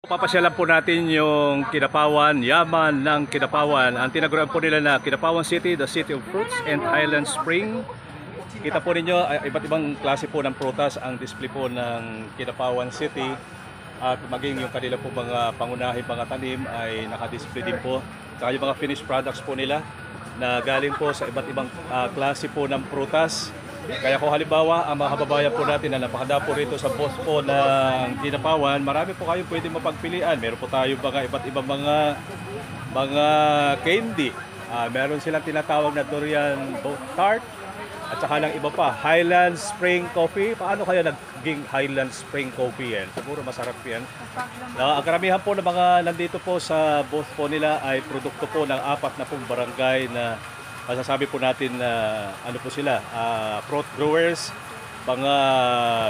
Papasyalan po natin yung Kidapawan, yaman ng Kidapawan. Ang tinaguran po nila na Kidapawan City, the City of Fruits and Highland Spring. Kita po ninyo, iba't ibang klase po ng prutas ang display po ng Kidapawan City. At maging yung kanila po mga pangunahing mga tanim ay nakadisplay din po. Saka yung mga finished products po nila na galing po sa iba't ibang klase po ng prutas. Kaya kung halimbawa, ang mga kababayan po natin na napakadapo rito sa boss po ng Kidapawan, marami po kayo pwede mapagpilian. Meron po tayo mga iba't ibang mga candy. Meron silang tinatawag na durian tart. At saka ng iba pa, Highland Spring Coffee. Paano kaya naging Highland Spring Coffee yan? Siguro masarap yan. Ang karamihan po ng mga nandito po sa booth po nila ay produkto po ng 4 na pong barangay na masasabi po natin na ano po sila, fruit growers, mga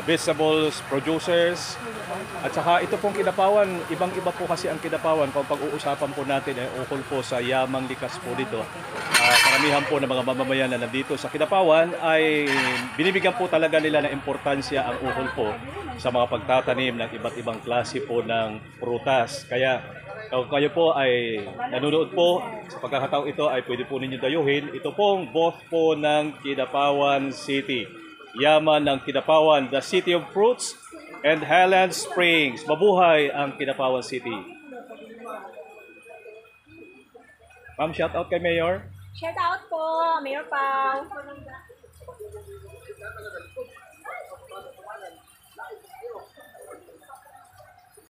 vegetables producers. At saka ito pong Kidapawan, ibang-iba po kasi ang Kidapawan. Kung pag-uusapan po natin ay ukol po sa yamang likas po dito. Karamihan po ng mga mamamayan na nandito sa Kidapawan ay binibigyan po talaga nila ng importansya ang ukol po sa mga pagtatanim ng iba't ibang klase po ng prutas. Kaya kung kayo po ay nanonood po sa pagkakataong ito ay pwede po ninyo dayuhin. Ito pong boss po ng Kidapawan City. Yaman ng Kidapawan, the City of Fruits and Highland Springs. Mabuhay ang Kidapawan City. Ma'am, shout out kay Mayor. Shout out po, Mayor Pao.